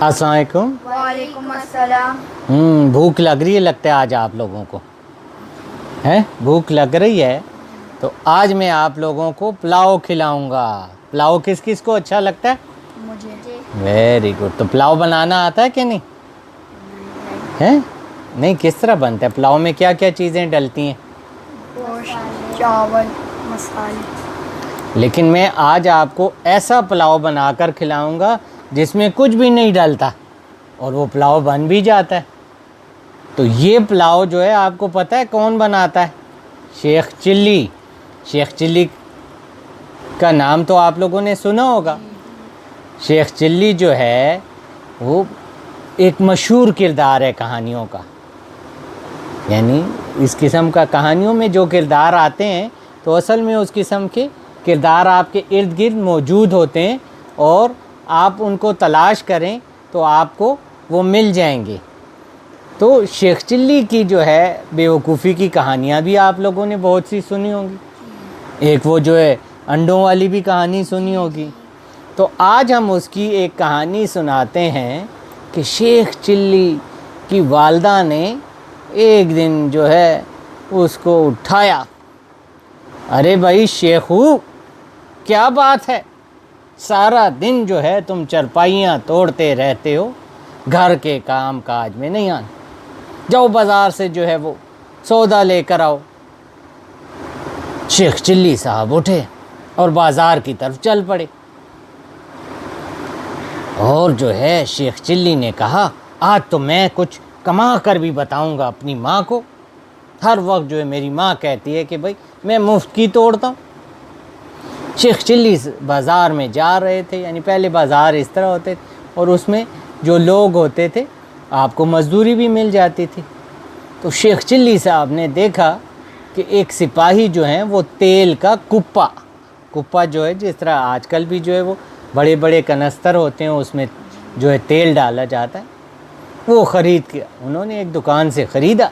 अस्सलाम वालेकुम। वालेकुम अस्सलाम। भूख लग रही है लगता है आज आप लोगों को, हैं? भूख लग रही है तो आज मैं आप लोगों को पुलाव खिलाऊंगा। पुलाव किस किस को अच्छा लगता है? मुझे वेरी गुड। तो पुलाव बनाना आता है कि नहीं? हैं? नहीं, किस तरह बनता है पुलाव में? क्या क्या चीज़ें डलती हैं? गोश्त, चावल, मसाले। लेकिन मैं आज आपको ऐसा पुलाव बनाकर खिलाऊंगा जिसमें कुछ भी नहीं डलता और वो पुलाव बन भी जाता है। तो ये पुलाव जो है आपको पता है कौन बनाता है? शेख चिल्ली। शेख चिल्ली का नाम तो आप लोगों ने सुना होगा। शेख चिल्ली जो है वो एक मशहूर किरदार है कहानियों का, यानी इस किस्म का कहानियों में जो किरदार आते हैं तो असल में उस किस्म के किरदार आपके इर्द गिर्द मौजूद होते हैं और आप उनको तलाश करें तो आपको वो मिल जाएंगे। तो शेख चिल्ली की जो है बेवकूफ़ी की कहानियाँ भी आप लोगों ने बहुत सी सुनी होंगी। एक वो जो है अंडों वाली भी कहानी सुनी होगी। तो आज हम उसकी एक कहानी सुनाते हैं कि शेख चिल्ली की वालदा ने एक दिन जो है उसको उठाया। अरे भाई शेखू, क्या बात है, सारा दिन जो है तुम चरपाइयाँ तोड़ते रहते हो, घर के काम काज में नहीं आना। जाओ बाज़ार से जो है वो सौदा लेकर आओ। शेख चिल्ली साहब उठे और बाज़ार की तरफ चल पड़े। और जो है शेख चिल्ली ने कहा आज तो मैं कुछ कमा कर भी बताऊंगा अपनी माँ को। हर वक्त जो है मेरी माँ कहती है कि भाई मैं मुफ्त की तोड़ता हूँ। शेख चिल्ली बाज़ार में जा रहे थे, यानी पहले बाज़ार इस तरह होते थे और उसमें जो लोग होते थे आपको मजदूरी भी मिल जाती थी। तो शेख चिल्ली साहब ने देखा कि एक सिपाही जो हैं वो तेल का कुप्पा जो है, जिस तरह आजकल भी जो है वो बड़े बड़े कनस्तर होते हैं उसमें जो है तेल डाला जाता है, वो ख़रीद के उन्होंने एक दुकान से ख़रीदा।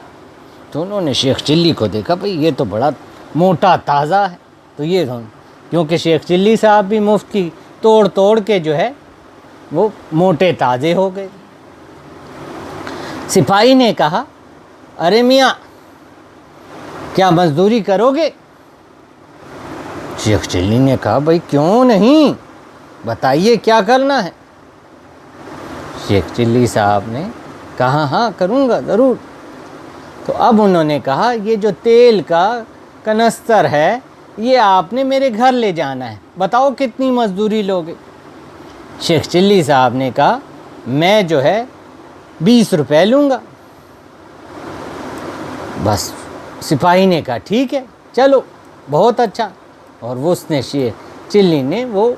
तो उन्होंने शेख चिल्ली को देखा, भाई ये तो बड़ा मोटा ताज़ा है। तो ये क्योंकि शेख चिल्ली साहब भी मुफ्त की तोड़ तोड़ के जो है वो मोटे ताज़े हो गए। सिपाही ने कहा अरे मियाँ, क्या मजदूरी करोगे? शेख चिल्ली ने कहा भाई क्यों नहीं, बताइए क्या करना है। शेख चिल्ली साहब ने कहा हाँ करूँगा ज़रूर। तो अब उन्होंने कहा ये जो तेल का कनस्तर है ये आपने मेरे घर ले जाना है, बताओ कितनी मजदूरी लोगे? शेख चिल्ली साहब ने कहा मैं जो है 20 रुपए लूँगा। बस सिपाही ने कहा ठीक है चलो, बहुत अच्छा। और वो उसने शेख चिल्ली ने वो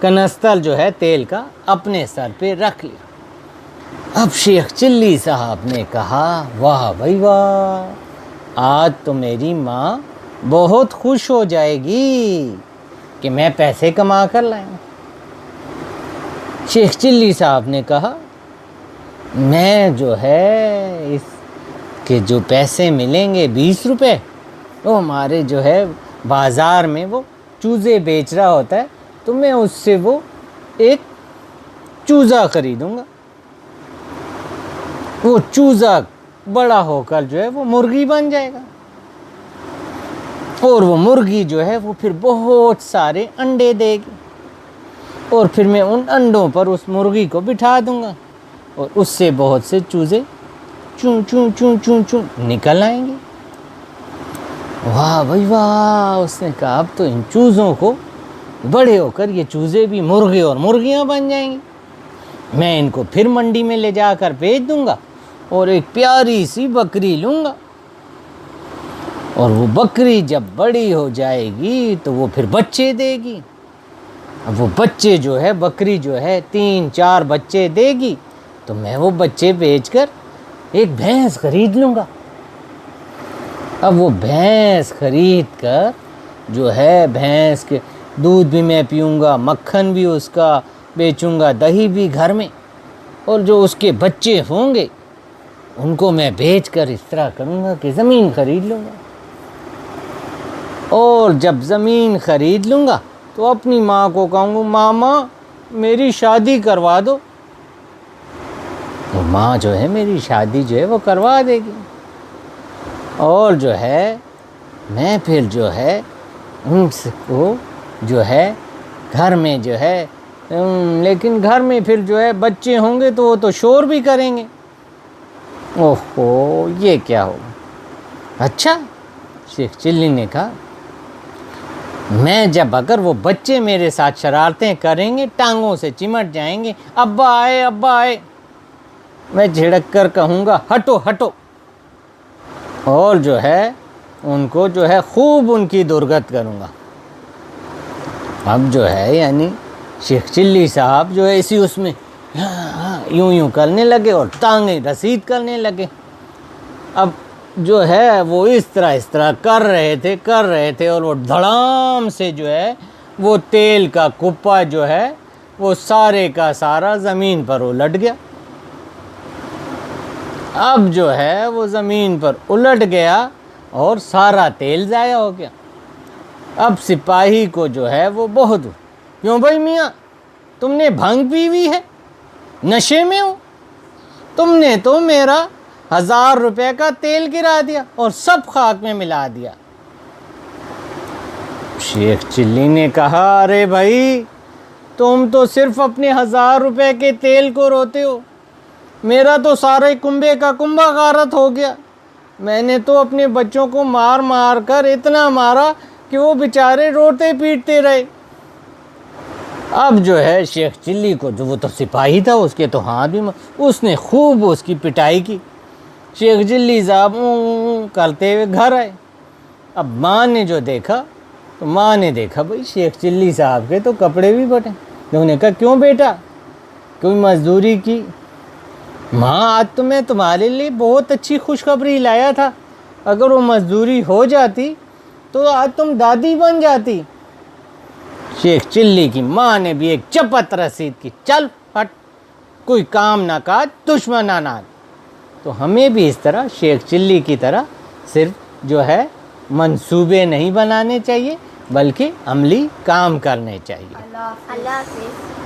कनस्तर जो है तेल का अपने सर पे रख लिया। अब शेख चिल्ली साहब ने कहा वाह भाई वाह, आज तो मेरी माँ बहुत खुश हो जाएगी कि मैं पैसे कमा कर लाया। शेख चिल्ली साहब ने कहा मैं जो है इसके जो पैसे मिलेंगे 20 रुपए, वो हमारे जो है बाज़ार में वो चूज़े बेच रहा होता है, तो मैं उससे वो एक चूज़ा ख़रीदूँगा। वो चूज़ा बड़ा होकर जो है वो मुर्गी बन जाएगा और वो मुर्गी जो है वो फिर बहुत सारे अंडे देगी और फिर मैं उन अंडों पर उस मुर्गी को बिठा दूंगा और उससे बहुत से चूज़े चूं चूं चूं चूं चूं निकल आएंगे। वाह भाई वाह, उसने कहा अब तो इन चूज़ों को बड़े होकर ये चूज़े भी मुर्गे और मुर्गियां बन जाएंगी। मैं इनको फिर मंडी में ले जाकर बेच दूंगा और एक प्यारी सी बकरी लूँगा और वो बकरी जब बड़ी हो जाएगी तो वो फिर बच्चे देगी। अब वो बच्चे जो है बकरी जो है 3-4 बच्चे देगी तो मैं वो बच्चे बेचकर एक भैंस खरीद लूँगा। अब वो भैंस खरीद कर जो है भैंस के दूध भी मैं पीऊँगा, मक्खन भी उसका बेचूँगा, दही भी घर में, और जो उसके बच्चे होंगे उनको मैं बेचकर इस तरह करूँगा कि ज़मीन खरीद लूँगा। और जब ज़मीन ख़रीद लूँगा तो अपनी माँ को कहूँगा मामा मेरी शादी करवा दो। माँ जो है मेरी शादी जो है वो करवा देगी, और जो है मैं फिर जो है उनको जो है घर में जो है लेकिन घर में फिर जो है बच्चे होंगे तो वो तो शोर भी करेंगे। ओहो, ये क्या होगा। अच्छा, शेख चिल्ली ने कहा, मैं जब अगर वो बच्चे मेरे साथ शरारतें करेंगे, टांगों से चिमट जाएंगे, अब्बा आए अब्बा आए, मैं झिड़क कर कहूँगा हटो हटो, और जो है उनको जो है खूब उनकी दुर्गत करूँगा। अब जो है यानी शेख चिल्ली साहब जो है इसी उसमें यूं यूं करने लगे और टांगे रसीद करने लगे। अब जो है वो इस तरह कर रहे थे और वो धड़ाम से जो है वो तेल का कुप्पा जो है वो सारे का सारा ज़मीन पर उलट गया। अब जो है वो ज़मीन पर उलट गया और सारा तेल ज़ाया हो गया। अब सिपाही को जो है वो बहुत, क्यों भाई मियाँ, तुमने भांग पी हुई है, नशे में हो, तुमने तो मेरा 1000 रुपए का तेल गिरा दिया और सब खाक में मिला दिया। शेख चिल्ली ने कहा, अरे भाई तुम तो सिर्फ अपने 1000 रुपए के तेल को रोते हो, मेरा तो सारे कुंभे का कुंभा गारत हो गया। मैंने तो अपने बच्चों को मार मार कर इतना मारा कि वो बेचारे रोते पीटते रहे। अब जो है शेख चिल्ली को, जो वो तो सिपाही था, उसके तो हाथ भी उसने खूब उसकी पिटाई की। शेख चिल्ली साहब करते हुए घर आए। अब माँ ने जो देखा, तो माँ ने देखा भाई शेख चिल्ली साहब के तो कपड़े भी फटे। तो उन्होंने कहा, क्यों बेटा, कोई मजदूरी की? माँ, आज तो मैं तुम्हारे लिए बहुत अच्छी खुशखबरी लाया था, अगर वो मजदूरी हो जाती तो आज तुम दादी बन जाती। शेख चिल्ली की माँ ने भी एक चपत रसीद की, चल हट, कोई काम ना काज, दुश्मन अनाज। तो हमें भी इस तरह शेख चिल्ली की तरह सिर्फ जो है मंसूबे नहीं बनाने चाहिए, बल्कि अमली काम करने चाहिए। अल्लाह हाफिज़।